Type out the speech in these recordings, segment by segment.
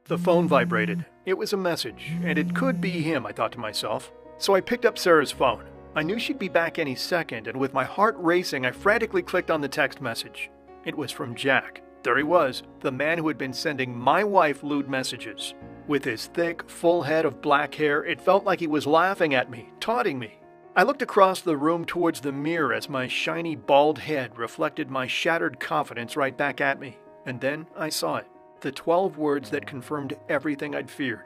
The phone vibrated. It was a message, and it could be him, I thought to myself. So I picked up Sarah's phone. I knew she'd be back any second, and with my heart racing, I frantically clicked on the text message. It was from Jack. There he was, the man who had been sending my wife lewd messages. With his thick, full head of black hair, it felt like he was laughing at me, taunting me. I looked across the room towards the mirror as my shiny, bald head reflected my shattered confidence right back at me. And then I saw it. The 12 words that confirmed everything I'd feared.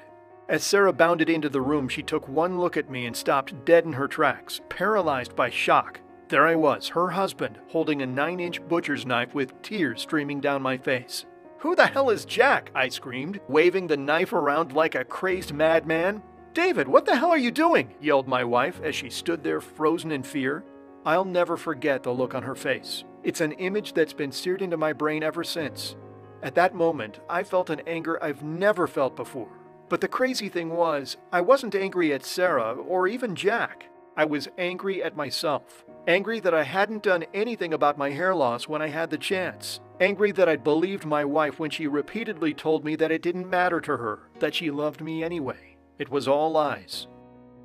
As Sarah bounded into the room, she took one look at me and stopped dead in her tracks, paralyzed by shock. There I was, her husband, holding a 9-inch butcher's knife with tears streaming down my face. "Who the hell is Jack?" I screamed, waving the knife around like a crazed madman. "David, what the hell are you doing?" yelled my wife as she stood there frozen in fear. I'll never forget the look on her face. It's an image that's been seared into my brain ever since. At that moment, I felt an anger I've never felt before. But the crazy thing was, I wasn't angry at Sarah or even Jack. I was angry at myself. Angry that I hadn't done anything about my hair loss when I had the chance. Angry that I'd believed my wife when she repeatedly told me that it didn't matter to her, that she loved me anyway. It was all lies.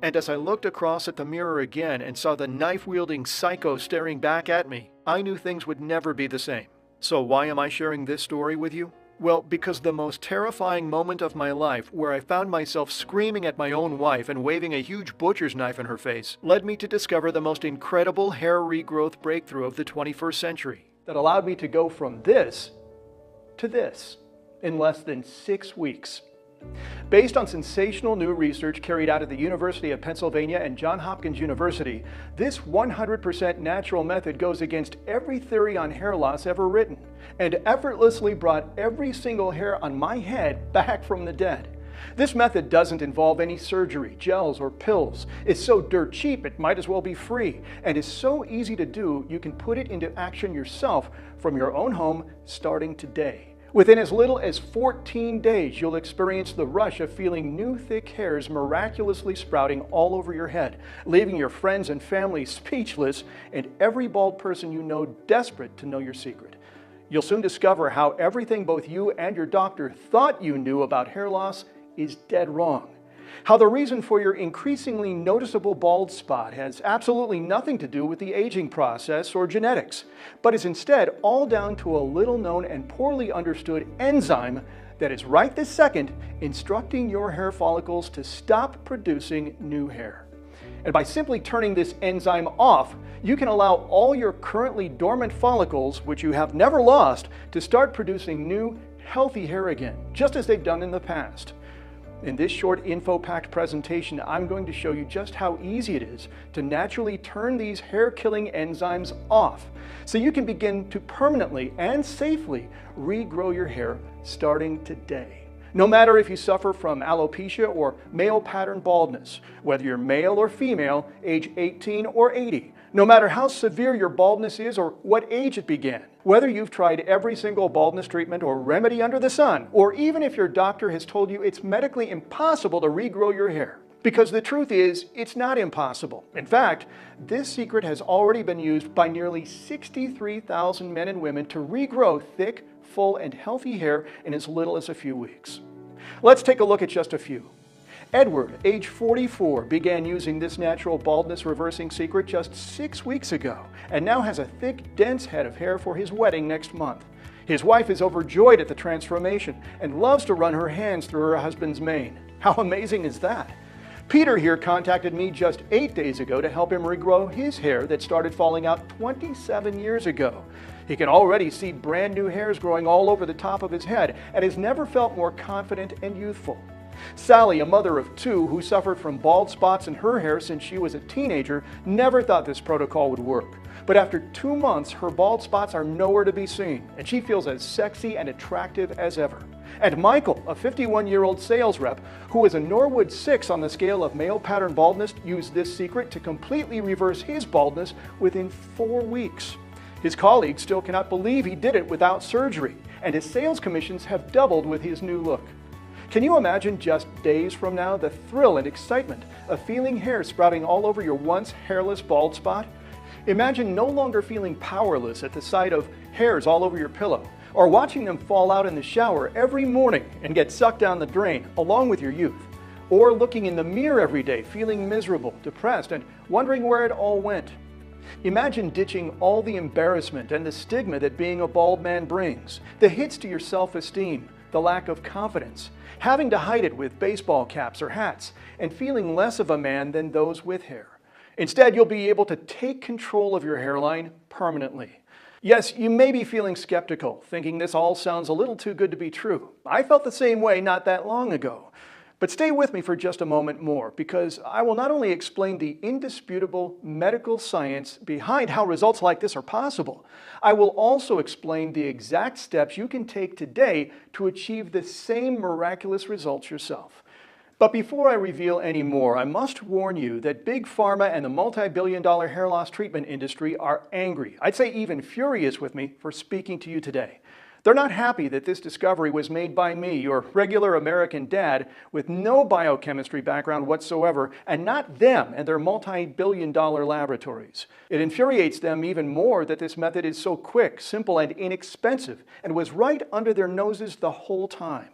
And as I looked across at the mirror again and saw the knife-wielding psycho staring back at me, I knew things would never be the same. So why am I sharing this story with you? Well, because the most terrifying moment of my life, where I found myself screaming at my own wife and waving a huge butcher's knife in her face, led me to discover the most incredible hair regrowth breakthrough of the 21st century that allowed me to go from this to this in less than 6 weeks. Based on sensational new research carried out at the University of Pennsylvania and Johns Hopkins University, this 100% natural method goes against every theory on hair loss ever written, and effortlessly brought every single hair on my head back from the dead. This method doesn't involve any surgery, gels, or pills. It's so dirt cheap it might as well be free, and is so easy to do you can put it into action yourself from your own home starting today. Within as little as 14 days, you'll experience the rush of feeling new thick hairs miraculously sprouting all over your head, leaving your friends and family speechless and every bald person you know desperate to know your secret. You'll soon discover how everything both you and your doctor thought you knew about hair loss is dead wrong. How the reason for your increasingly noticeable bald spot has absolutely nothing to do with the aging process or genetics, but is instead all down to a little-known and poorly understood enzyme that is right this second instructing your hair follicles to stop producing new hair. And by simply turning this enzyme off, you can allow all your currently dormant follicles, which you have never lost, to start producing new, healthy hair again, just as they've done in the past. In this short info-packed presentation, I'm going to show you just how easy it is to naturally turn these hair-killing enzymes off so you can begin to permanently and safely regrow your hair starting today. No matter if you suffer from alopecia or male pattern baldness, whether you're male or female, age 18 or 80, no matter how severe your baldness is or what age it began, whether you've tried every single baldness treatment or remedy under the sun, or even if your doctor has told you it's medically impossible to regrow your hair. Because the truth is, it's not impossible. In fact, this secret has already been used by nearly 63,000 men and women to regrow thick, full, and healthy hair in as little as a few weeks. Let's take a look at just a few. Edward, age 44, began using this natural baldness reversing secret just 6 weeks ago, and now has a thick, dense head of hair for his wedding next month. His wife is overjoyed at the transformation and loves to run her hands through her husband's mane. How amazing is that? Peter here contacted me just 8 days ago to help him regrow his hair that started falling out 27 years ago. He can already see brand new hairs growing all over the top of his head and has never felt more confident and youthful. Sally, a mother of 2 who suffered from bald spots in her hair since she was a teenager, never thought this protocol would work. But after 2 months, her bald spots are nowhere to be seen, and she feels as sexy and attractive as ever. And Michael, a 51-year-old sales rep who is a Norwood 6 on the scale of male pattern baldness, used this secret to completely reverse his baldness within 4 weeks. His colleagues still cannot believe he did it without surgery, and his sales commissions have doubled with his new look. Can you imagine just days from now the thrill and excitement of feeling hair sprouting all over your once hairless bald spot? Imagine no longer feeling powerless at the sight of hairs all over your pillow, or watching them fall out in the shower every morning and get sucked down the drain along with your youth, or looking in the mirror every day feeling miserable, depressed, and wondering where it all went. Imagine ditching all the embarrassment and the stigma that being a bald man brings, the hits to your self-esteem, the lack of confidence, having to hide it with baseball caps or hats, and feeling less of a man than those with hair. Instead, you'll be able to take control of your hairline permanently. Yes, you may be feeling skeptical, thinking this all sounds a little too good to be true. I felt the same way not that long ago. But stay with me for just a moment more, because I will not only explain the indisputable medical science behind how results like this are possible, I will also explain the exact steps you can take today to achieve the same miraculous results yourself. But before I reveal any more, I must warn you that Big Pharma and the multi-billion-dollar hair loss treatment industry are angry, I'd say even furious with me for speaking to you today. They're not happy that this discovery was made by me, your regular American dad, with no biochemistry background whatsoever, and not them and their multi-billion-dollar laboratories. It infuriates them even more that this method is so quick, simple, and inexpensive, and was right under their noses the whole time.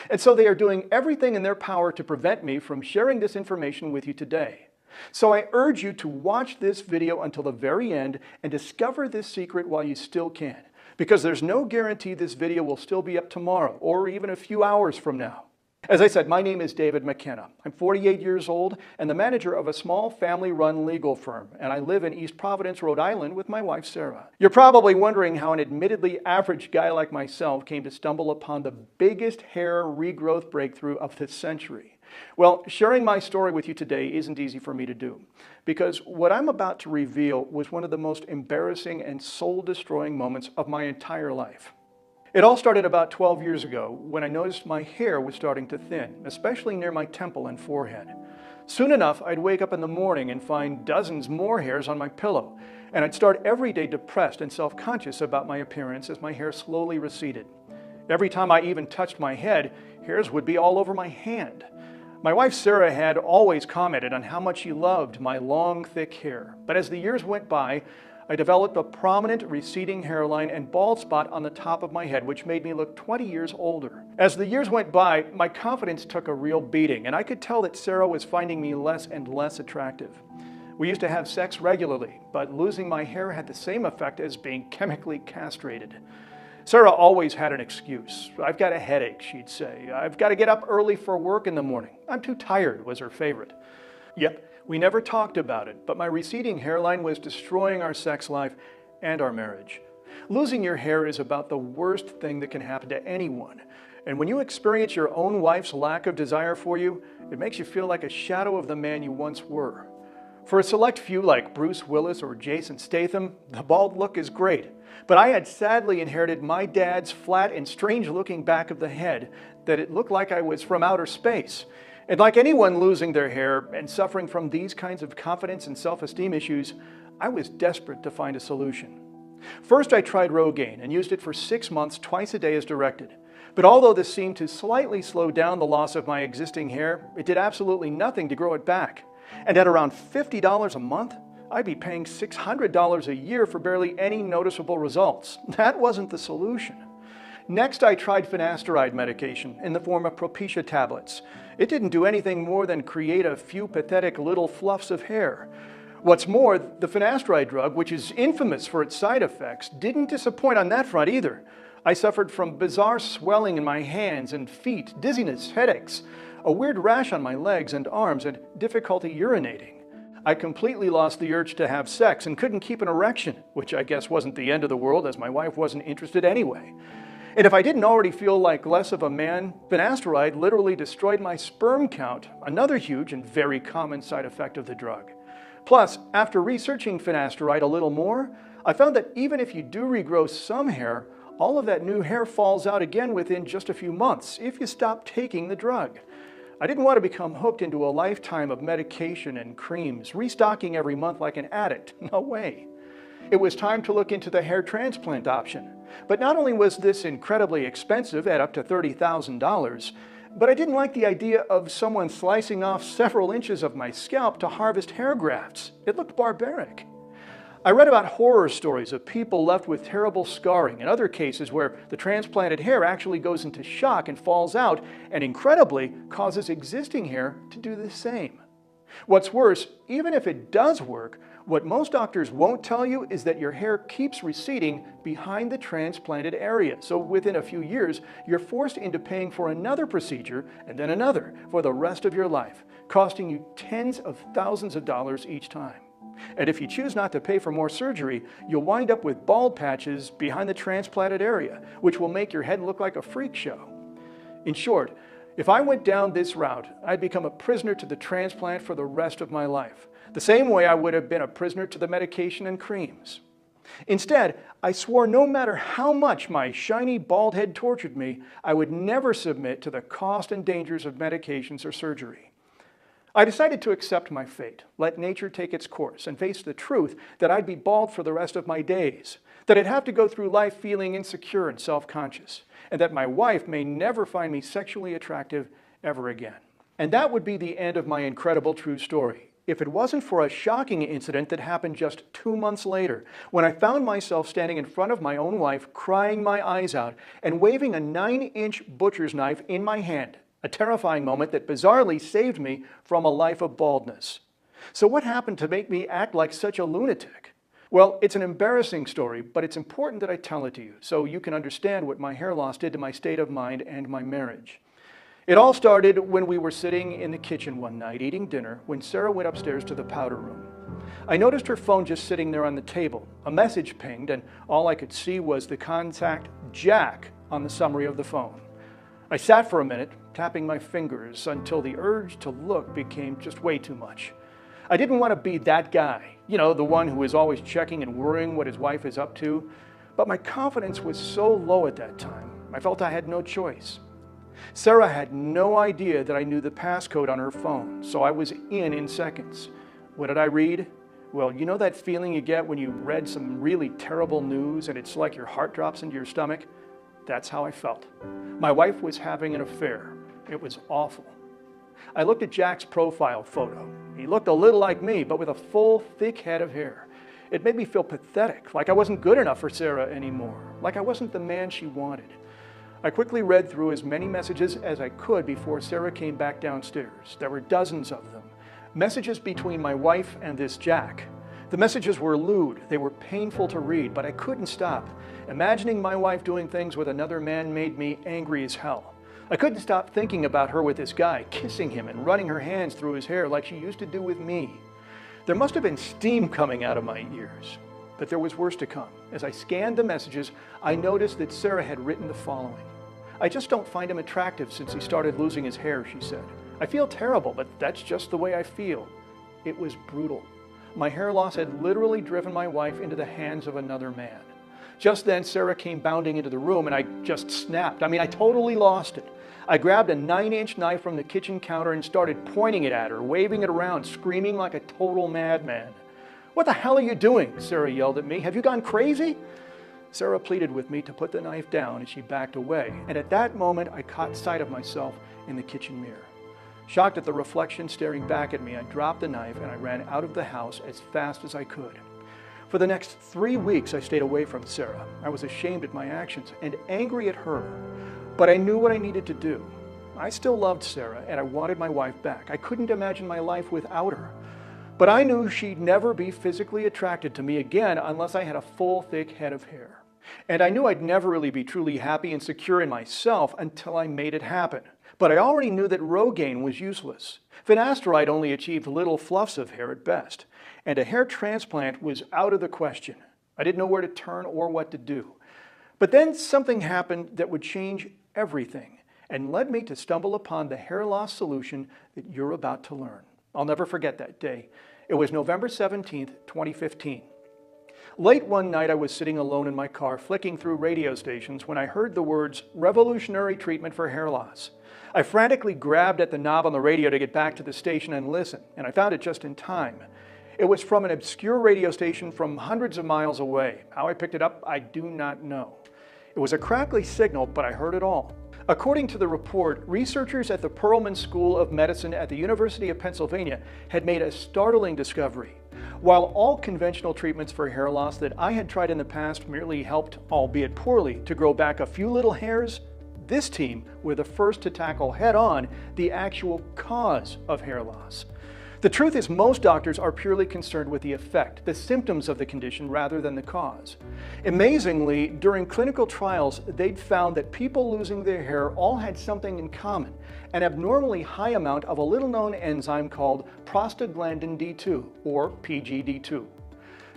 And so they are doing everything in their power to prevent me from sharing this information with you today. So I urge you to watch this video until the very end and discover this secret while you still can. Because there's no guarantee this video will still be up tomorrow or even a few hours from now. As I said, my name is David McKenna. I'm 48 years old and the manager of a small family-run legal firm, and I live in East Providence, Rhode Island with my wife, Sarah. You're probably wondering how an admittedly average guy like myself came to stumble upon the biggest hair regrowth breakthrough of the century. Well, sharing my story with you today isn't easy for me to do, because what I'm about to reveal was one of the most embarrassing and soul-destroying moments of my entire life. It all started about 12 years ago when I noticed my hair was starting to thin, especially near my temple and forehead. Soon enough, I'd wake up in the morning and find dozens more hairs on my pillow, and I'd start every day depressed and self-conscious about my appearance as my hair slowly receded. Every time I even touched my head, hairs would be all over my hand. My wife Sarah had always commented on how much she loved my long, thick hair, but as the years went by, I developed a prominent receding hairline and bald spot on the top of my head, which made me look 20 years older. As the years went by, my confidence took a real beating, and I could tell that Sarah was finding me less and less attractive. We used to have sex regularly, but losing my hair had the same effect as being chemically castrated. Sarah always had an excuse. I've got a headache, she'd say. I've got to get up early for work in the morning. I'm too tired, was her favorite. Yep, we never talked about it, but my receding hairline was destroying our sex life and our marriage. Losing your hair is about the worst thing that can happen to anyone. And when you experience your own wife's lack of desire for you, it makes you feel like a shadow of the man you once were. For a select few like Bruce Willis or Jason Statham, the bald look is great. But I had sadly inherited my dad's flat and strange-looking back of the head that it looked like I was from outer space. And like anyone losing their hair and suffering from these kinds of confidence and self-esteem issues, I was desperate to find a solution. First, I tried Rogaine and used it for 6 months, twice a day as directed. But although this seemed to slightly slow down the loss of my existing hair, it did absolutely nothing to grow it back. And at around $50 a month, I'd be paying $600 a year for barely any noticeable results. That wasn't the solution. Next, I tried finasteride medication in the form of Propecia tablets. It didn't do anything more than create a few pathetic little fluffs of hair. What's more, the finasteride drug, which is infamous for its side effects, didn't disappoint on that front either. I suffered from bizarre swelling in my hands and feet, dizziness, headaches, a weird rash on my legs and arms, and difficulty urinating. I completely lost the urge to have sex and couldn't keep an erection, which I guess wasn't the end of the world as my wife wasn't interested anyway. And if I didn't already feel like less of a man, finasteride literally destroyed my sperm count, another huge and very common side effect of the drug. Plus, after researching finasteride a little more, I found that even if you do regrow some hair, all of that new hair falls out again within just a few months if you stop taking the drug. I didn't want to become hooked into a lifetime of medication and creams, restocking every month like an addict. No way. It was time to look into the hair transplant option. But not only was this incredibly expensive at up to $30,000, but I didn't like the idea of someone slicing off several inches of my scalp to harvest hair grafts. It looked barbaric. I read about horror stories of people left with terrible scarring and other cases where the transplanted hair actually goes into shock and falls out and incredibly causes existing hair to do the same. What's worse, even if it does work, what most doctors won't tell you is that your hair keeps receding behind the transplanted area. So within a few years, you're forced into paying for another procedure and then another for the rest of your life, costing you tens of thousands of dollars each time. And if you choose not to pay for more surgery, you'll wind up with bald patches behind the transplanted area, which will make your head look like a freak show. In short, if I went down this route, I'd become a prisoner to the transplant for the rest of my life, the same way I would have been a prisoner to the medication and creams. Instead, I swore no matter how much my shiny bald head tortured me, I would never submit to the cost and dangers of medications or surgery. I decided to accept my fate, let nature take its course, and face the truth that I'd be bald for the rest of my days, that I'd have to go through life feeling insecure and self-conscious, and that my wife may never find me sexually attractive ever again. And that would be the end of my incredible true story, if it wasn't for a shocking incident that happened just 2 months later, when I found myself standing in front of my own wife, crying my eyes out, and waving a 9-inch butcher's knife in my hand. A terrifying moment that bizarrely saved me from a life of baldness. So what happened to make me act like such a lunatic? Well, it's an embarrassing story, but it's important that I tell it to you so you can understand what my hair loss did to my state of mind and my marriage. It all started when we were sitting in the kitchen one night eating dinner when Sarah went upstairs to the powder room. I noticed her phone just sitting there on the table. A message pinged, and all I could see was the contact Jack on the summary of the phone. I sat for a minute, tapping my fingers until the urge to look became just way too much. I didn't want to be that guy, the one who is always checking and worrying what his wife is up to, but my confidence was so low at that time, I felt I had no choice. Sarah had no idea that I knew the passcode on her phone, so I was in seconds. What did I read? Well, you know that feeling you get when you read some really terrible news and it's like your heart drops into your stomach? That's how I felt. My wife was having an affair. It was awful. I looked at Jack's profile photo. He looked a little like me, but with a full, thick head of hair. It made me feel pathetic, like I wasn't good enough for Sarah anymore, like I wasn't the man she wanted. I quickly read through as many messages as I could before Sarah came back downstairs. There were dozens of them. Messages between my wife and this Jack. The messages were lewd. They were painful to read, but I couldn't stop. Imagining my wife doing things with another man made me angry as hell. I couldn't stop thinking about her with this guy, kissing him and running her hands through his hair like she used to do with me. There must have been steam coming out of my ears. But there was worse to come. As I scanned the messages, I noticed that Sarah had written the following. "I just don't find him attractive since he started losing his hair," she said. "I feel terrible, but that's just the way I feel." It was brutal. My hair loss had literally driven my wife into the hands of another man. Just then, Sarah came bounding into the room and I just snapped. I totally lost it. I grabbed a 9-inch knife from the kitchen counter and started pointing it at her, waving it around, screaming like a total madman. "What the hell are you doing?" Sarah yelled at me. "Have you gone crazy?" Sarah pleaded with me to put the knife down as she backed away, and at that moment I caught sight of myself in the kitchen mirror. Shocked at the reflection staring back at me, I dropped the knife and I ran out of the house as fast as I could. For the next 3 weeks, I stayed away from Sarah. I was ashamed at my actions and angry at her, but I knew what I needed to do. I still loved Sarah and I wanted my wife back. I couldn't imagine my life without her, but I knew she'd never be physically attracted to me again unless I had a full, thick head of hair. And I knew I'd never really be truly happy and secure in myself until I made it happen. But I already knew that Rogaine was useless. Finasteride only achieved little fluffs of hair at best, and a hair transplant was out of the question. I didn't know where to turn or what to do. But then something happened that would change everything and led me to stumble upon the hair loss solution that you're about to learn. I'll never forget that day. It was November 17th, 2015. Late one night, I was sitting alone in my car, flicking through radio stations when I heard the words, "Revolutionary treatment for hair loss." I frantically grabbed at the knob on the radio to get back to the station and listen, and I found it just in time. It was from an obscure radio station from hundreds of miles away. How I picked it up, I do not know. It was a crackly signal, but I heard it all. According to the report, researchers at the Perelman School of Medicine at the University of Pennsylvania had made a startling discovery. While all conventional treatments for hair loss that I had tried in the past merely helped, albeit poorly, to grow back a few little hairs, this team were the first to tackle head-on the actual cause of hair loss. The truth is, most doctors are purely concerned with the effect, the symptoms of the condition, rather than the cause. Amazingly, during clinical trials, they'd found that people losing their hair all had something in common: an abnormally high amount of a little-known enzyme called prostaglandin D2, or PGD2.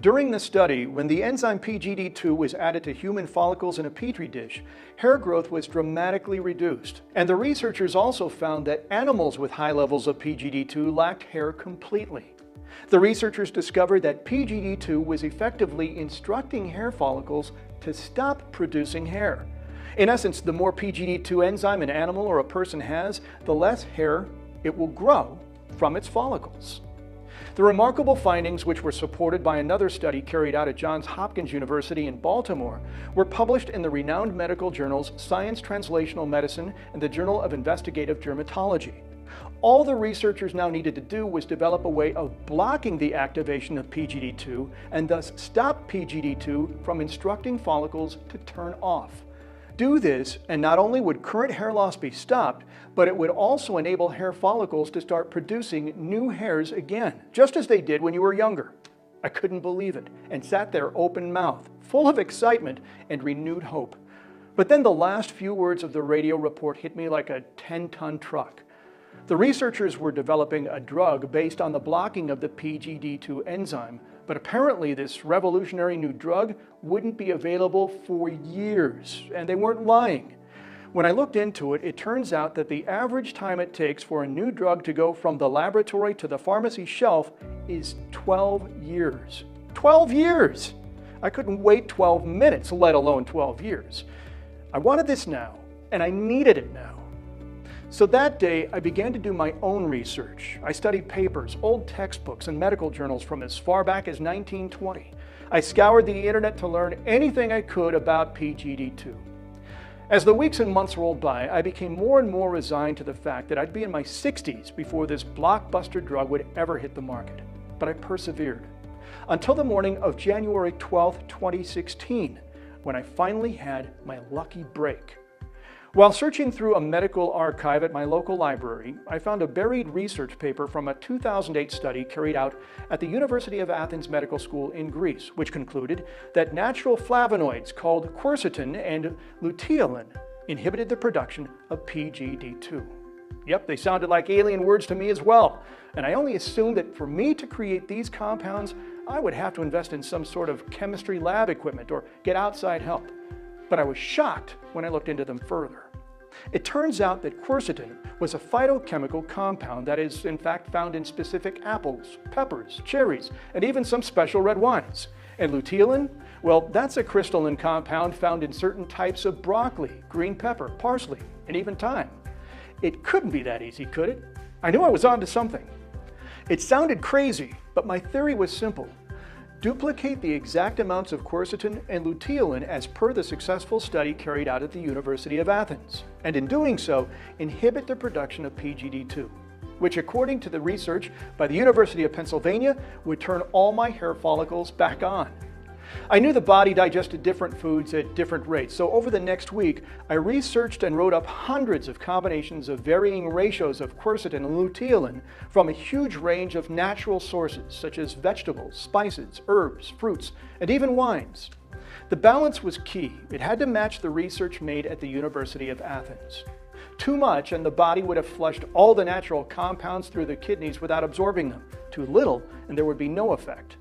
During the study, when the enzyme PGD2 was added to human follicles in a petri dish, hair growth was dramatically reduced. And the researchers also found that animals with high levels of PGD2 lacked hair completely. The researchers discovered that PGD2 was effectively instructing hair follicles to stop producing hair. In essence, the more PGD2 enzyme an animal or a person has, the less hair it will grow from its follicles. The remarkable findings, which were supported by another study carried out at Johns Hopkins University in Baltimore, were published in the renowned medical journals Science Translational Medicine and the Journal of Investigative Dermatology. All the researchers now needed to do was develop a way of blocking the activation of PGD2 and thus stop PGD2 from instructing follicles to turn off. Do this, and not only would current hair loss be stopped, but it would also enable hair follicles to start producing new hairs again, just as they did when you were younger. I couldn't believe it, and sat there open-mouthed, full of excitement and renewed hope. But then the last few words of the radio report hit me like a 10-ton truck. The researchers were developing a drug based on the blocking of the PGD2 enzyme, but apparently this revolutionary new drug wouldn't be available for years, and they weren't lying. When I looked into it, it turns out that the average time it takes for a new drug to go from the laboratory to the pharmacy shelf is 12 years. 12 years! I couldn't wait 12 minutes, let alone 12 years. I wanted this now, and I needed it now. So that day, I began to do my own research. I studied papers, old textbooks, and medical journals from as far back as 1920. I scoured the internet to learn anything I could about PGD2. As the weeks and months rolled by, I became more and more resigned to the fact that I'd be in my 60s before this blockbuster drug would ever hit the market. But I persevered. Until the morning of January 12, 2016, when I finally had my lucky break. While searching through a medical archive at my local library, I found a buried research paper from a 2008 study carried out at the University of Athens Medical School in Greece, which concluded that natural flavonoids called quercetin and luteolin inhibited the production of PGD2. Yep, they sounded like alien words to me as well, and I only assumed that for me to create these compounds, I would have to invest in some sort of chemistry lab equipment or get outside help. But I was shocked when I looked into them further. It turns out that quercetin was a phytochemical compound that is in fact found in specific apples, peppers, cherries, and even some special red wines. And luteolin? Well, that's a crystalline compound found in certain types of broccoli, green pepper, parsley, and even thyme. It couldn't be that easy, could it? I knew I was onto something. It sounded crazy, but my theory was simple. Duplicate the exact amounts of quercetin and luteolin as per the successful study carried out at the University of Athens, and in doing so, inhibit the production of PGD2, which according to the research by the University of Pennsylvania would turn all my hair follicles back on. I knew the body digested different foods at different rates, so over the next week, I researched and wrote up hundreds of combinations of varying ratios of quercetin and luteolin from a huge range of natural sources, such as vegetables, spices, herbs, fruits, and even wines. The balance was key. It had to match the research made at the University of Athens. Too much, and the body would have flushed all the natural compounds through the kidneys without absorbing them. Too little, and there would be no effect.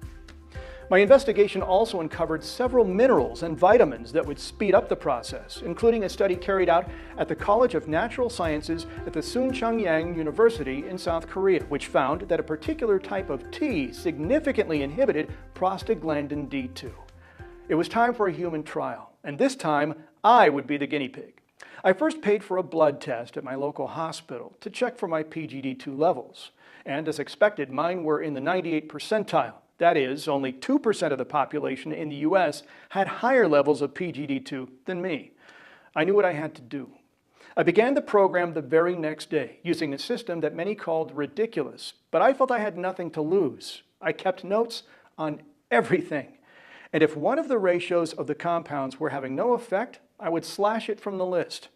My investigation also uncovered several minerals and vitamins that would speed up the process, including a study carried out at the College of Natural Sciences at the Soonchungyang University in South Korea, which found that a particular type of tea significantly inhibited prostaglandin D2. It was time for a human trial, and this time I would be the guinea pig. I first paid for a blood test at my local hospital to check for my PGD2 levels, and as expected, mine were in the 98th percentile. That is, only 2% of the population in the US had higher levels of PGD2 than me. I knew what I had to do. I began the program the very next day, using a system that many called ridiculous, but I felt I had nothing to lose. I kept notes, on everything. And if one of the ratios of the compounds were having no effect, I would slash it from the list.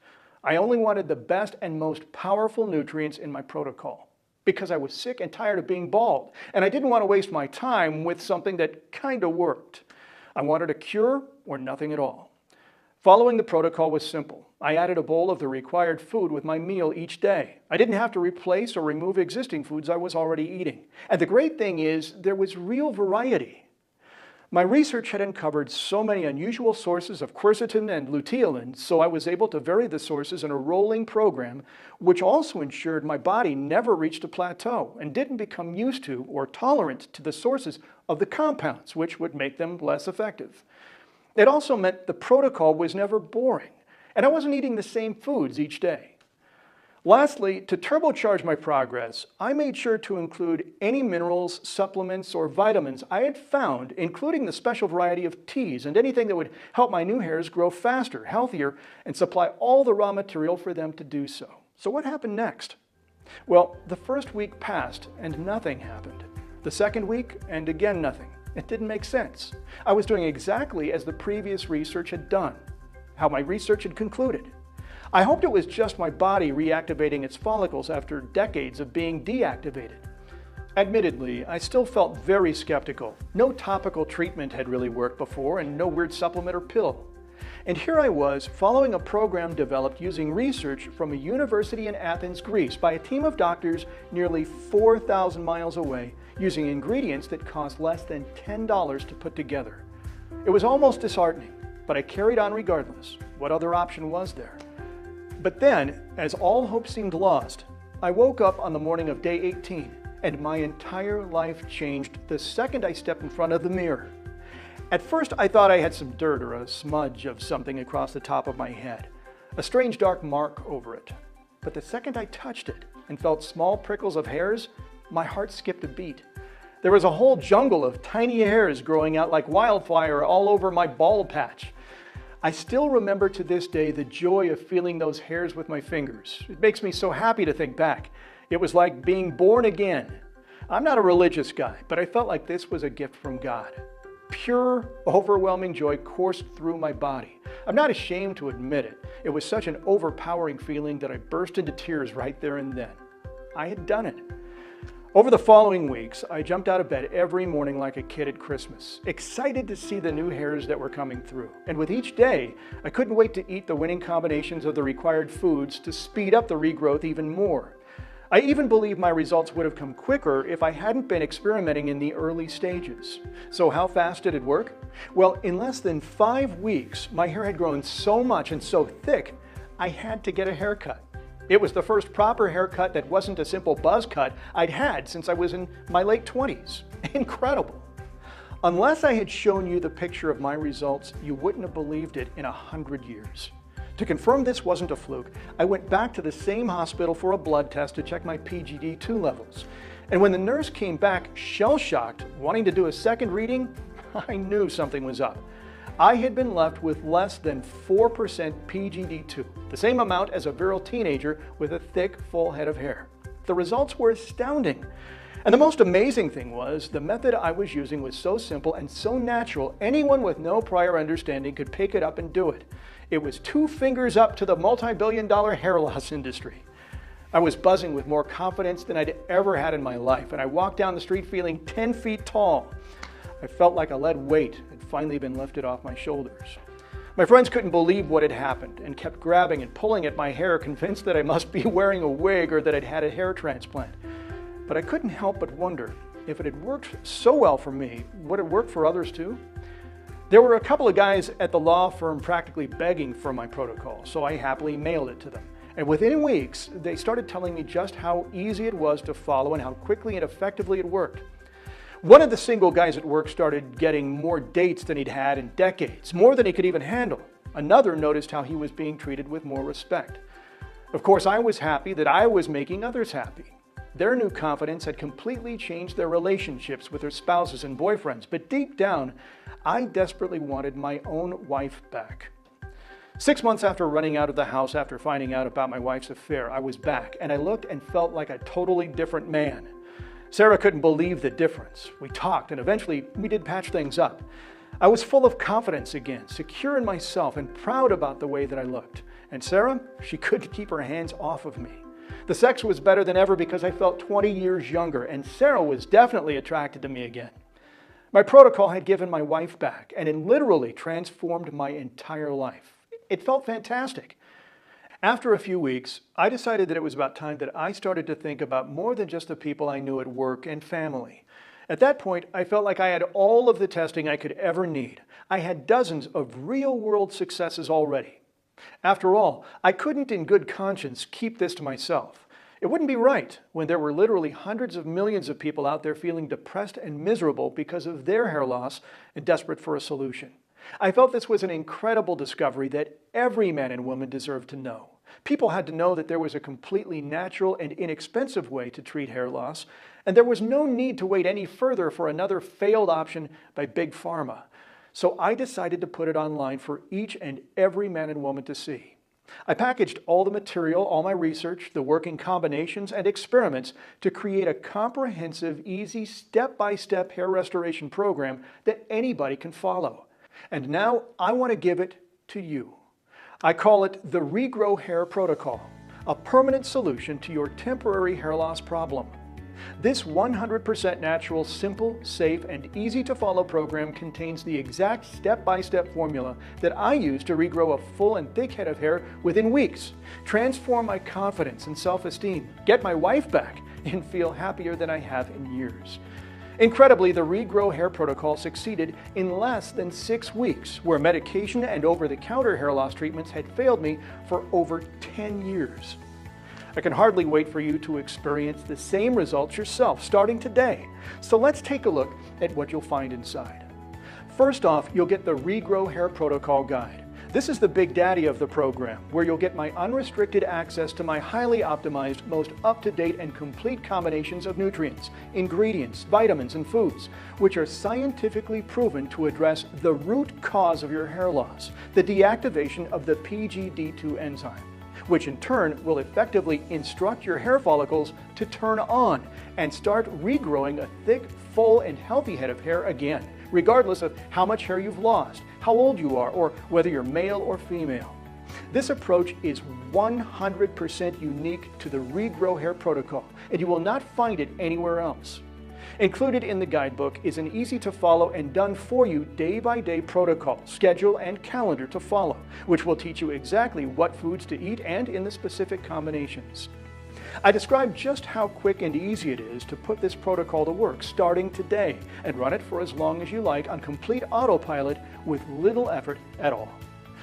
I only wanted the best and most powerful nutrients in my protocol because I was sick and tired of being bald, and I didn't want to waste my time with something that kind of worked. I wanted a cure or nothing at all. Following the protocol was simple. I added a bowl of the required food with my meal each day. I didn't have to replace or remove existing foods I was already eating. And the great thing is, there was real variety. My research had uncovered so many unusual sources of quercetin and luteolin, so I was able to vary the sources in a rolling program, which also ensured my body never reached a plateau and didn't become used to or tolerant to the sources of the compounds, which would make them less effective. It also meant the protocol was never boring, and I wasn't eating the same foods each day. Lastly, to turbocharge my progress, I made sure to include any minerals, supplements, or vitamins I had found, including the special variety of teas and anything that would help my new hairs grow faster, healthier, and supply all the raw material for them to do so. So what happened next? Well, the first week passed and nothing happened. The second week, and again nothing. It didn't make sense. I was doing exactly as the previous research had done, how my research had concluded. I hoped it was just my body reactivating its follicles after decades of being deactivated. Admittedly, I still felt very skeptical. No topical treatment had really worked before, and no weird supplement or pill. And here I was, following a program developed using research from a university in Athens, Greece, by a team of doctors nearly 4,000 miles away, using ingredients that cost less than $10 to put together. It was almost disheartening, but I carried on regardless. What other option was there? But then, as all hope seemed lost, I woke up on the morning of day 18, and my entire life changed the second I stepped in front of the mirror. At first, I thought I had some dirt or a smudge of something across the top of my head, a strange dark mark over it. But the second I touched it and felt small prickles of hairs, my heart skipped a beat. There was a whole jungle of tiny hairs growing out like wildfire all over my bald patch. I still remember to this day the joy of feeling those hairs with my fingers. It makes me so happy to think back. It was like being born again. I'm not a religious guy, but I felt like this was a gift from God. Pure, overwhelming joy coursed through my body. I'm not ashamed to admit it. It was such an overpowering feeling that I burst into tears right there and then. I had done it. Over the following weeks, I jumped out of bed every morning like a kid at Christmas, excited to see the new hairs that were coming through. And with each day, I couldn't wait to eat the winning combinations of the required foods to speed up the regrowth even more. I even believe my results would have come quicker if I hadn't been experimenting in the early stages. So how fast did it work? Well, in less than 5 weeks, my hair had grown so much and so thick, I had to get a haircut. It was the first proper haircut that wasn't a simple buzz cut I'd had since I was in my late 20s. Incredible. Unless I had shown you the picture of my results, you wouldn't have believed it in 100 years. To confirm this wasn't a fluke, I went back to the same hospital for a blood test to check my PGD2 levels. And when the nurse came back shell-shocked, wanting to do a second reading, I knew something was up. I had been left with less than 4% PGD2, the same amount as a virile teenager with a thick, full head of hair. The results were astounding. And the most amazing thing was, the method I was using was so simple and so natural, anyone with no prior understanding could pick it up and do it. It was 2 fingers up to the multi-billion-dollar hair loss industry. I was buzzing with more confidence than I'd ever had in my life, and I walked down the street feeling 10 feet tall. I felt like a lead weight had finally been lifted off my shoulders. My friends couldn't believe what had happened and kept grabbing and pulling at my hair, convinced that I must be wearing a wig or that I'd had a hair transplant. But I couldn't help but wonder, if it had worked so well for me, would it work for others too? There were a couple of guys at the law firm practically begging for my protocol, so I happily mailed it to them. And within weeks, they started telling me just how easy it was to follow and how quickly and effectively it worked. One of the single guys at work started getting more dates than he'd had in decades, more than he could even handle. Another noticed how he was being treated with more respect. Of course, I was happy that I was making others happy. Their new confidence had completely changed their relationships with their spouses and boyfriends, but deep down, I desperately wanted my own wife back. 6 months after running out of the house after finding out about my wife's affair, I was back, and I looked and felt like a totally different man. Sarah couldn't believe the difference. We talked and eventually we did patch things up. I was full of confidence again, secure in myself and proud about the way that I looked. And Sarah, she couldn't keep her hands off of me. The sex was better than ever because I felt 20 years younger, and Sarah was definitely attracted to me again. My protocol had given my wife back, and it literally transformed my entire life. It felt fantastic. After a few weeks, I decided that it was about time that I started to think about more than just the people I knew at work and family. At that point, I felt like I had all of the testing I could ever need. I had dozens of real-world successes already. After all, I couldn't in good conscience keep this to myself. It wouldn't be right when there were literally hundreds of millions of people out there feeling depressed and miserable because of their hair loss and desperate for a solution. I felt this was an incredible discovery that every man and woman deserved to know. People had to know that there was a completely natural and inexpensive way to treat hair loss, and there was no need to wait any further for another failed option by Big Pharma. So I decided to put it online for each and every man and woman to see. I packaged all the material, all my research, the working combinations and experiments to create a comprehensive, easy, step-by-step hair restoration program that anybody can follow. And now I want to give it to you. I call it the Regrow Hair Protocol, a permanent solution to your temporary hair loss problem. This 100% natural, simple, safe, and easy-to-follow program contains the exact step-by-step formula that I use to regrow a full and thick head of hair within weeks, transform my confidence and self-esteem, get my wife back, and feel happier than I have in years. Incredibly, the Regrow Hair Protocol succeeded in less than 6 weeks, where medication and over-the-counter hair loss treatments had failed me for over 10 years. I can hardly wait for you to experience the same results yourself, starting today. So let's take a look at what you'll find inside. First off, you'll get the Regrow Hair Protocol Guide. This is the big daddy of the program, where you'll get my unrestricted access to my highly optimized, most up-to-date and complete combinations of nutrients, ingredients, vitamins, and foods, which are scientifically proven to address the root cause of your hair loss, the deactivation of the PGD2 enzyme, which in turn will effectively instruct your hair follicles to turn on and start regrowing a thick, full, and healthy head of hair again, regardless of how much hair you've lost, how old you are, or whether you're male or female. This approach is 100% unique to the Regrow Hair Protocol, and you will not find it anywhere else. Included in the guidebook is an easy-to-follow and done-for-you day-by-day protocol, schedule, and calendar to follow, which will teach you exactly what foods to eat and in the specific combinations. I describe just how quick and easy it is to put this protocol to work starting today and run it for as long as you like on complete autopilot with little effort at all.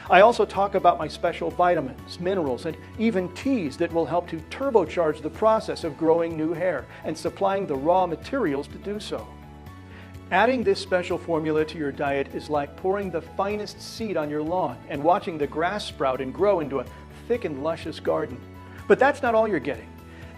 I also talk about my special vitamins, minerals, and even teas that will help to turbocharge the process of growing new hair and supplying the raw materials to do so. Adding this special formula to your diet is like pouring the finest seed on your lawn and watching the grass sprout and grow into a thick and luscious garden. But that's not all you're getting.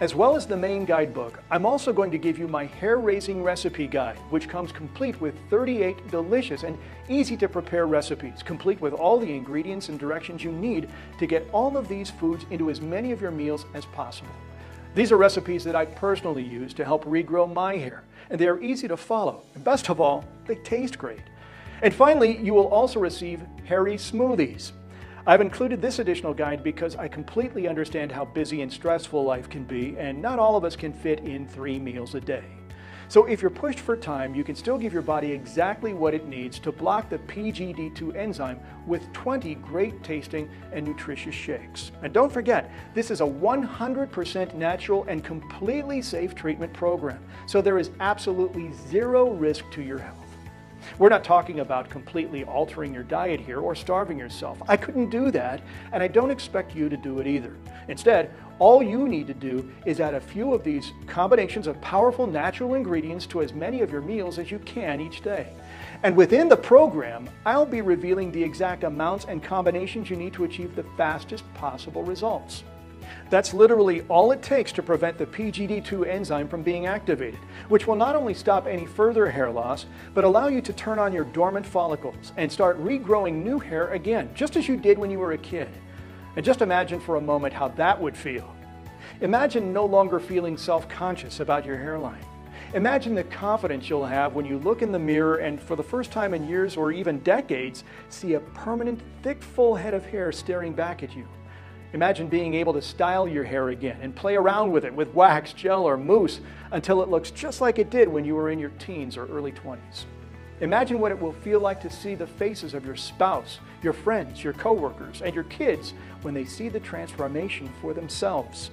As well as the main guidebook, I'm also going to give you my hair-raising recipe guide, which comes complete with 38 delicious and easy-to-prepare recipes, complete with all the ingredients and directions you need to get all of these foods into as many of your meals as possible. These are recipes that I personally use to help regrow my hair, and they are easy to follow, and best of all, they taste great. And finally, you will also receive hairy smoothies. I've included this additional guide because I completely understand how busy and stressful life can be, and not all of us can fit in 3 meals a day. So if you're pushed for time, you can still give your body exactly what it needs to block the PGD2 enzyme with 20 great tasting and nutritious shakes. And don't forget, this is a 100% natural and completely safe treatment program, so there is absolutely zero risk to your health. We're not talking about completely altering your diet here or starving yourself. I couldn't do that, and I don't expect you to do it either. Instead, all you need to do is add a few of these combinations of powerful natural ingredients to as many of your meals as you can each day. And within the program, I'll be revealing the exact amounts and combinations you need to achieve the fastest possible results. That's literally all it takes to prevent the PGD2 enzyme from being activated, which will not only stop any further hair loss, but allow you to turn on your dormant follicles and start regrowing new hair again, just as you did when you were a kid. And just imagine for a moment how that would feel. Imagine no longer feeling self-conscious about your hairline. Imagine the confidence you'll have when you look in the mirror and for the first time in years or even decades, see a permanent, thick, full head of hair staring back at you. Imagine being able to style your hair again and play around with it with wax, gel, or mousse until it looks just like it did when you were in your teens or early 20s. Imagine what it will feel like to see the faces of your spouse, your friends, your coworkers, and your kids when they see the transformation for themselves.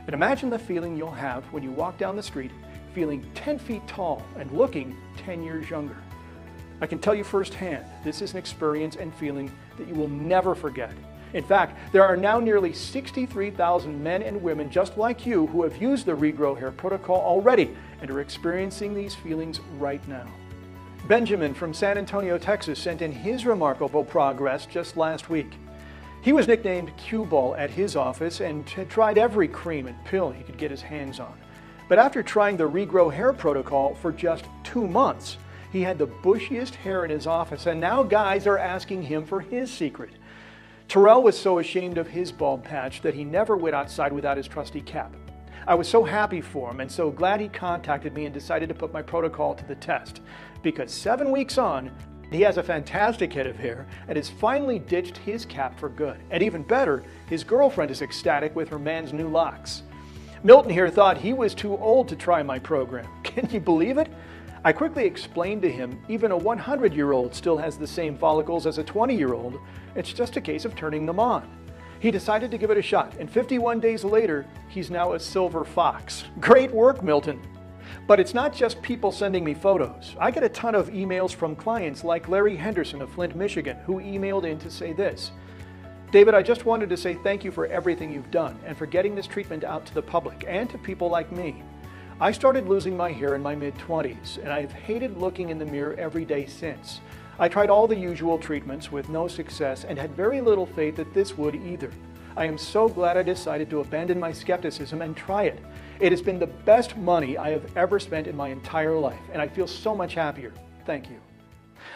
And imagine the feeling you'll have when you walk down the street feeling 10 feet tall and looking 10 years younger. I can tell you firsthand, this is an experience and feeling that you will never forget. In fact, there are now nearly 63,000 men and women just like you who have used the Regrow Hair Protocol already and are experiencing these feelings right now. Benjamin from San Antonio, Texas sent in his remarkable progress just last week. He was nicknamed Cue Ball at his office and had tried every cream and pill he could get his hands on. But after trying the Regrow Hair Protocol for just 2 months, he had the bushiest hair in his office, and now guys are asking him for his secret. Terrell was so ashamed of his bald patch that he never went outside without his trusty cap. I was so happy for him and so glad he contacted me and decided to put my protocol to the test, because 7 weeks on, he has a fantastic head of hair and has finally ditched his cap for good. And even better, his girlfriend is ecstatic with her man's new locks. Milton here thought he was too old to try my program. Can you believe it? I quickly explained to him even a 100-year-old still has the same follicles as a 20-year-old. It's just a case of turning them on. He decided to give it a shot, and 51 days later, he's now a silver fox. Great work, Milton. But it's not just people sending me photos. I get a ton of emails from clients like Larry Henderson of Flint, Michigan, who emailed in to say this: David, I just wanted to say thank you for everything you've done and for getting this treatment out to the public and to people like me. I started losing my hair in my mid-20s, and I've hated looking in the mirror every day since. I tried all the usual treatments with no success and had very little faith that this would either. I am so glad I decided to abandon my skepticism and try it. It has been the best money I have ever spent in my entire life, and I feel so much happier. Thank you.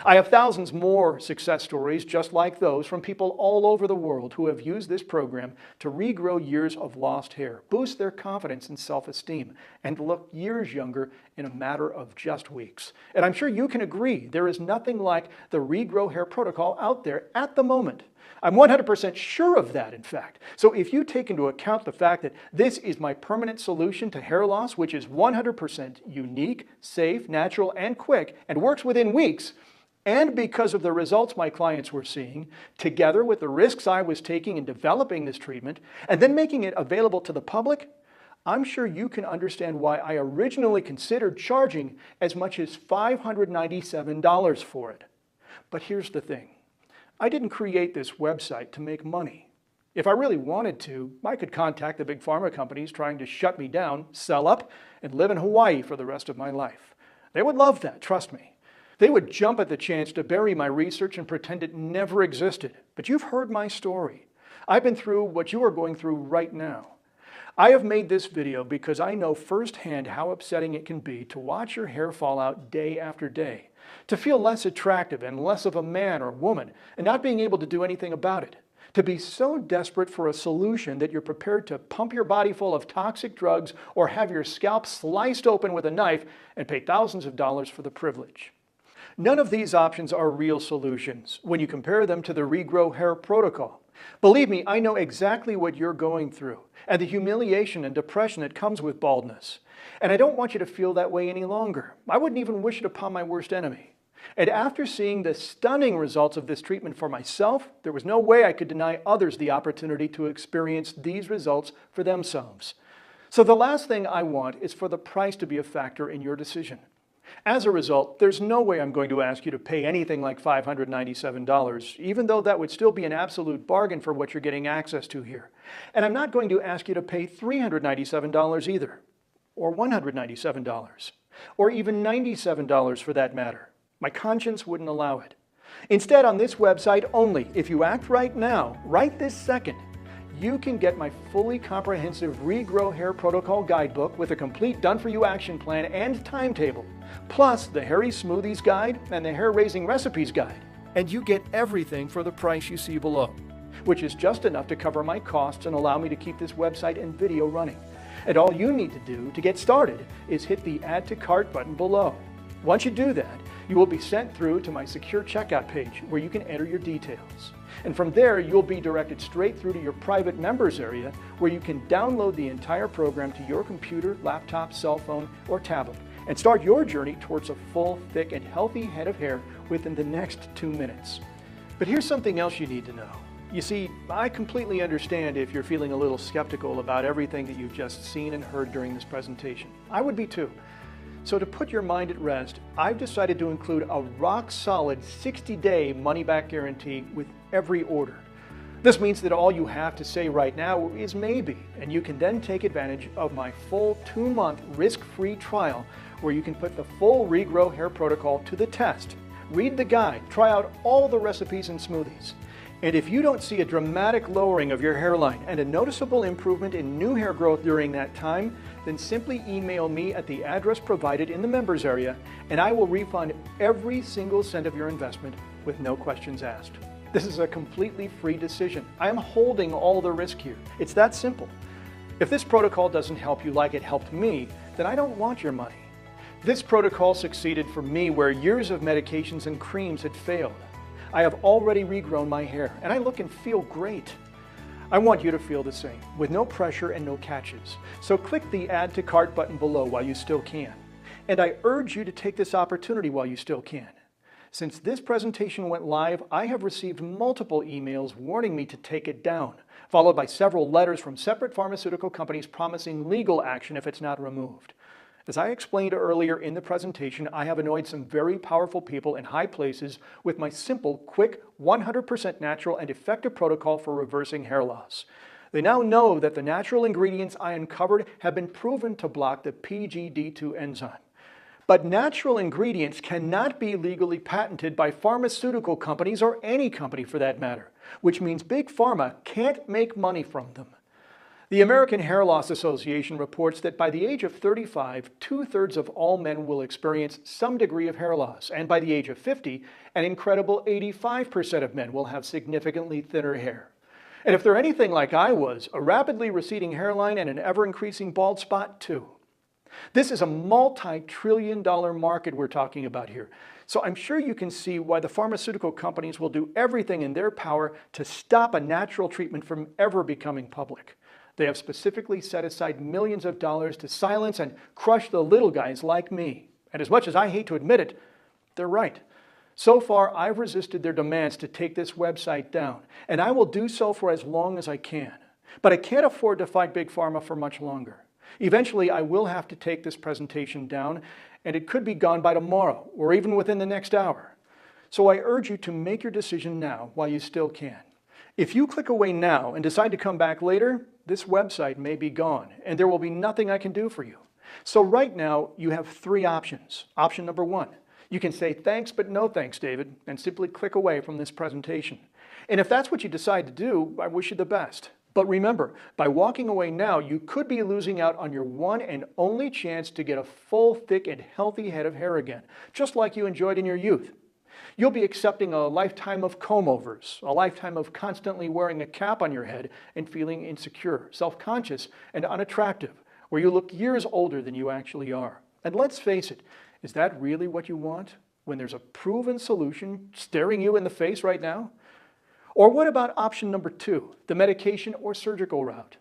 I have thousands more success stories just like those from people all over the world who have used this program to regrow years of lost hair, boost their confidence and self-esteem, and look years younger in a matter of just weeks. And I'm sure you can agree there is nothing like the Regrow Hair Protocol out there at the moment. I'm 100% sure of that, in fact. So if you take into account the fact that this is my permanent solution to hair loss, which is 100% unique, safe, natural, and quick, and works within weeks, and because of the results my clients were seeing, together with the risks I was taking in developing this treatment, and then making it available to the public, I'm sure you can understand why I originally considered charging as much as $597 for it. But here's the thing. I didn't create this website to make money. If I really wanted to, I could contact the big pharma companies trying to shut me down, sell up, and live in Hawaii for the rest of my life. They would love that, trust me. They would jump at the chance to bury my research and pretend it never existed. But you've heard my story. I've been through what you are going through right now. I have made this video because I know firsthand how upsetting it can be to watch your hair fall out day after day, to feel less attractive and less of a man or woman, and not being able to do anything about it, to be so desperate for a solution that you're prepared to pump your body full of toxic drugs or have your scalp sliced open with a knife and pay thousands of dollars for the privilege. None of these options are real solutions when you compare them to the Regrow Hair Protocol. Believe me, I know exactly what you're going through and the humiliation and depression that comes with baldness. And I don't want you to feel that way any longer. I wouldn't even wish it upon my worst enemy. And after seeing the stunning results of this treatment for myself, there was no way I could deny others the opportunity to experience these results for themselves. So the last thing I want is for the price to be a factor in your decision. As a result, there's no way I'm going to ask you to pay anything like $597, even though that would still be an absolute bargain for what you're getting access to here. And I'm not going to ask you to pay $397 either, or $197, or even $97 for that matter. My conscience wouldn't allow it. Instead, on this website only, if you act right now, right this second, you can get my fully comprehensive Regrow Hair Protocol Guidebook with a complete done-for-you action plan and timetable, plus the Hairy Smoothies Guide and the Hair Raising Recipes Guide. And you get everything for the price you see below, which is just enough to cover my costs and allow me to keep this website and video running. And all you need to do to get started is hit the Add to Cart button below. Once you do that, you will be sent through to my secure checkout page where you can enter your details. And from there, you'll be directed straight through to your private members area where you can download the entire program to your computer, laptop, cell phone, or tablet and start your journey towards a full, thick, and healthy head of hair within the next 2 minutes. But here's something else you need to know. You see, I completely understand if you're feeling a little skeptical about everything that you've just seen and heard during this presentation. I would be too. So to put your mind at rest, I've decided to include a rock-solid 60-day money-back guarantee with every order. This means that all you have to say right now is maybe, and you can then take advantage of my full 2-month risk-free trial where you can put the full Regrow hair protocol to the test, read the guide, try out all the recipes and smoothies. And if you don't see a dramatic lowering of your hairline and a noticeable improvement in new hair growth during that time, then simply email me at the address provided in the members area and I will refund every single cent of your investment with no questions asked. This is a completely free decision. I am holding all the risk here. It's that simple. If this protocol doesn't help you like it helped me, then I don't want your money. This protocol succeeded for me where years of medications and creams had failed. I have already regrown my hair and I look and feel great. I want you to feel the same, with no pressure and no catches. So click the Add to Cart button below while you still can. And I urge you to take this opportunity while you still can. Since this presentation went live, I have received multiple emails warning me to take it down, followed by several letters from separate pharmaceutical companies promising legal action if it's not removed. As I explained earlier in the presentation, I have annoyed some very powerful people in high places with my simple, quick, 100% natural and effective protocol for reversing hair loss. They now know that the natural ingredients I uncovered have been proven to block the PGD2 enzyme. But natural ingredients cannot be legally patented by pharmaceutical companies or any company for that matter, which means Big Pharma can't make money from them. The American Hair Loss Association reports that by the age of 35, 2/3 of all men will experience some degree of hair loss, and by the age of 50, an incredible 85% of men will have significantly thinner hair. And if they're anything like I was, a rapidly receding hairline and an ever-increasing bald spot too. This is a multi-trillion-dollar market we're talking about here, so I'm sure you can see why the pharmaceutical companies will do everything in their power to stop a natural treatment from ever becoming public. They have specifically set aside millions of dollars to silence and crush the little guys like me. And as much as I hate to admit it, they're right. So far, I've resisted their demands to take this website down, and I will do so for as long as I can. But I can't afford to fight Big Pharma for much longer. Eventually, I will have to take this presentation down, and it could be gone by tomorrow, or even within the next hour. So I urge you to make your decision now while you still can. If you click away now and decide to come back later, this website may be gone, and there will be nothing I can do for you. So right now, you have 3 options. Option number 1, you can say thanks but no thanks, David, and simply click away from this presentation. And if that's what you decide to do, I wish you the best. But remember, by walking away now, you could be losing out on your one and only chance to get a full, thick, and healthy head of hair again, just like you enjoyed in your youth. You'll be accepting a lifetime of comb-overs, a lifetime of constantly wearing a cap on your head and feeling insecure, self-conscious, and unattractive, where you look years older than you actually are. And let's face it, is that really what you want when there's a proven solution staring you in the face right now? Or what about option number 2, the medication or surgical route?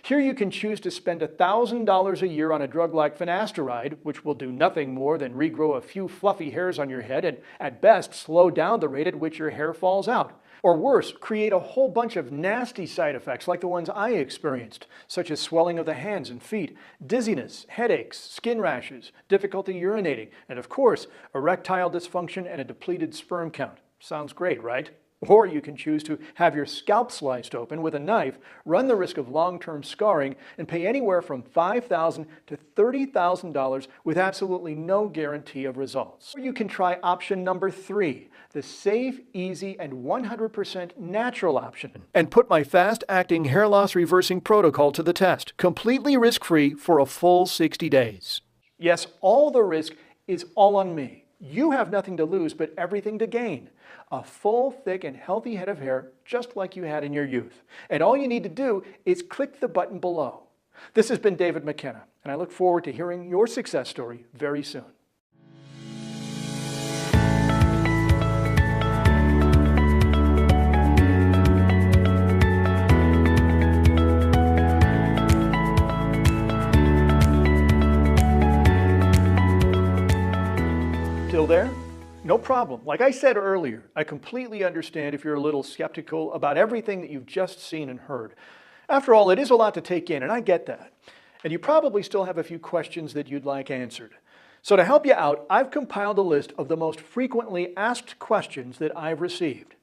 Here you can choose to spend $1,000 a year on a drug like finasteride, which will do nothing more than regrow a few fluffy hairs on your head and, at best, slow down the rate at which your hair falls out. Or worse, create a whole bunch of nasty side effects like the ones I experienced, such as swelling of the hands and feet, dizziness, headaches, skin rashes, difficulty urinating, and of course, erectile dysfunction and a depleted sperm count. Sounds great, right? Or you can choose to have your scalp sliced open with a knife, run the risk of long-term scarring, and pay anywhere from $5,000 to $30,000 with absolutely no guarantee of results. Or you can try option number 3, the safe, easy, and 100% natural option, and put my fast-acting hair loss reversing protocol to the test, completely risk-free for a full 60 days. Yes, all the risk is all on me. You have nothing to lose, but everything to gain. A full, thick, and healthy head of hair, just like you had in your youth. And all you need to do is click the button below. This has been David McKenna, and I look forward to hearing your success story very soon. Still there? No problem. Like I said earlier, I completely understand if you're a little skeptical about everything that you've just seen and heard. After all, it is a lot to take in, and I get that. And you probably still have a few questions that you'd like answered. So to help you out, I've compiled a list of the most frequently asked questions that I've received.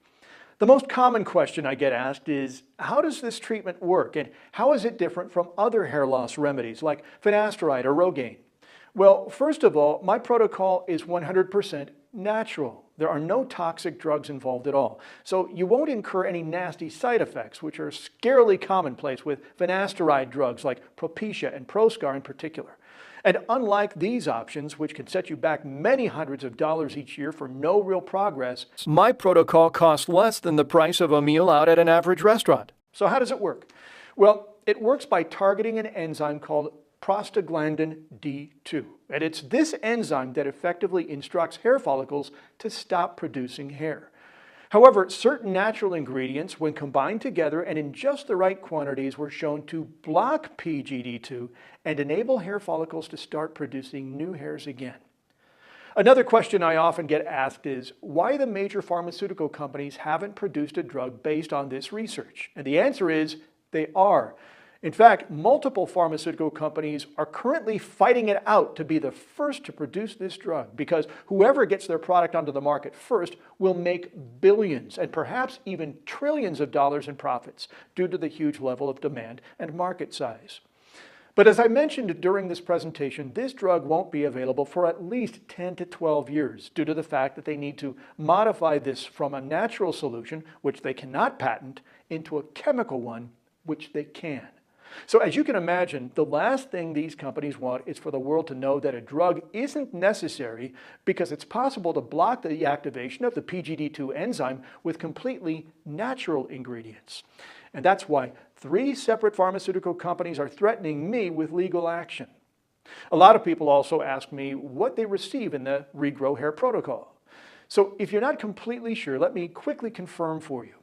The most common question I get asked is, how does this treatment work, and how is it different from other hair loss remedies like finasteride or Rogaine? Well, first of all, my protocol is 100% natural. There are no toxic drugs involved at all. So you won't incur any nasty side effects, which are scarily commonplace with finasteride drugs like Propecia and Proscar in particular. And unlike these options, which can set you back many hundreds of dollars each year for no real progress, my protocol costs less than the price of a meal out at an average restaurant. So how does it work? Well, it works by targeting an enzyme called prostaglandin D2. And it's this enzyme that effectively instructs hair follicles to stop producing hair. However, certain natural ingredients, when combined together and in just the right quantities, were shown to block PGD2 and enable hair follicles to start producing new hairs again. Another question I often get asked is why the major pharmaceutical companies haven't produced a drug based on this research. And the answer is they are. In fact, multiple pharmaceutical companies are currently fighting it out to be the first to produce this drug because whoever gets their product onto the market first will make billions and perhaps even trillions of dollars in profits due to the huge level of demand and market size. But as I mentioned during this presentation, this drug won't be available for at least 10 to 12 years due to the fact that they need to modify this from a natural solution, which they cannot patent, into a chemical one, which they can. So as you can imagine, the last thing these companies want is for the world to know that a drug isn't necessary because it's possible to block the activation of the PGD2 enzyme with completely natural ingredients. And that's why 3 separate pharmaceutical companies are threatening me with legal action. A lot of people also ask me what they receive in the Regrow hair protocol. So if you're not completely sure, let me quickly confirm for you.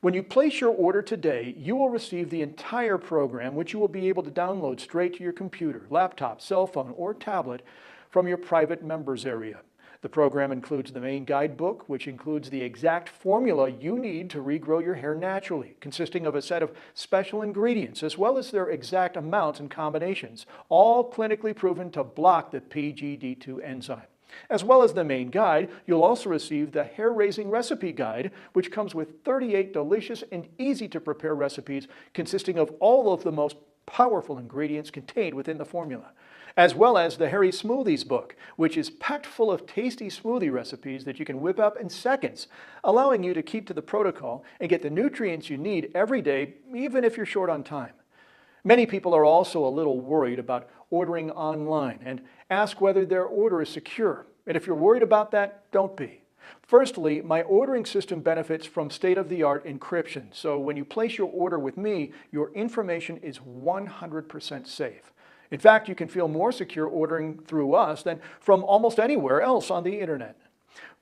When you place your order today, you will receive the entire program, which you will be able to download straight to your computer, laptop, cell phone, or tablet from your private members area. The program includes the main guidebook, which includes the exact formula you need to regrow your hair naturally, consisting of a set of special ingredients, as well as their exact amounts and combinations, all clinically proven to block the PGD2 enzyme. As well as the main guide, you'll also receive the Hair Raising Recipe Guide, which comes with 38 delicious and easy-to-prepare recipes consisting of all of the most powerful ingredients contained within the formula, as well as the Hairy Smoothies book, which is packed full of tasty smoothie recipes that you can whip up in seconds, allowing you to keep to the protocol and get the nutrients you need every day, even if you're short on time. Many people are also a little worried about ordering online and ask whether their order is secure. And if you're worried about that, don't be. Firstly, my ordering system benefits from state-of-the-art encryption. So when you place your order with me, your information is 100% safe. In fact, you can feel more secure ordering through us than from almost anywhere else on the internet.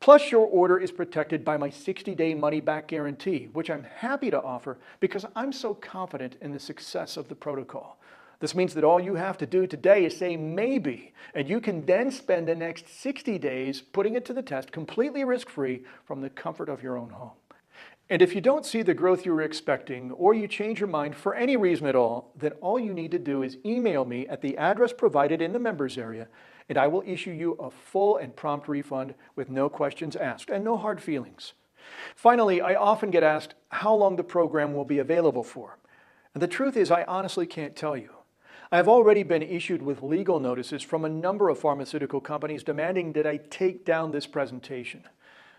Plus, your order is protected by my 60-day money-back guarantee, which I'm happy to offer because I'm so confident in the success of the protocol. This means that all you have to do today is say maybe, and you can then spend the next 60 days putting it to the test completely risk-free from the comfort of your own home. And if you don't see the growth you were expecting, or you change your mind for any reason at all, then all you need to do is email me at the address provided in the members area, and I will issue you a full and prompt refund with no questions asked and no hard feelings. Finally, I often get asked how long the program will be available for. And the truth is, I honestly can't tell you. I have already been issued with legal notices from a number of pharmaceutical companies demanding that I take down this presentation.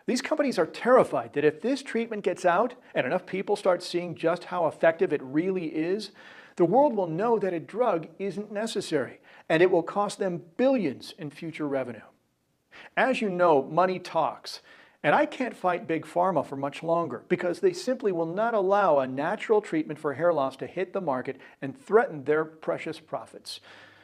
These companies are terrified that if this treatment gets out and enough people start seeing just how effective it really is, the world will know that a drug isn't necessary, and it will cost them billions in future revenue. As you know, money talks, And I can't fight Big Pharma for much longer because they simply will not allow a natural treatment for hair loss to hit the market and threaten their precious profits.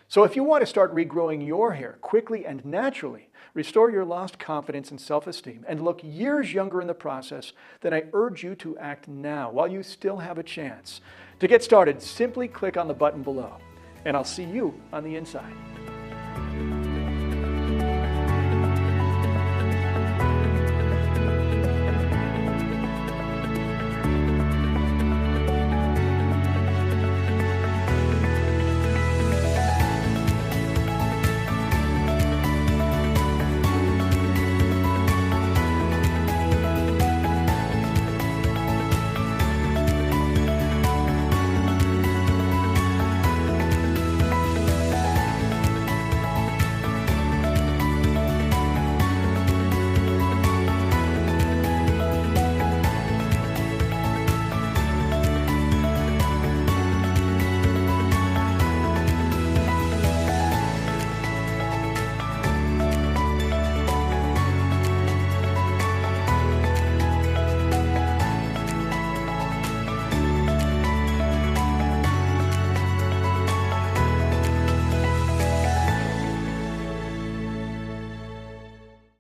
So if you want to start regrowing your hair quickly and naturally, restore your lost confidence and self-esteem, and look years younger in the process, then I urge you to act now while you still have a chance. To get started, simply click on the button below, and I'll see you on the inside.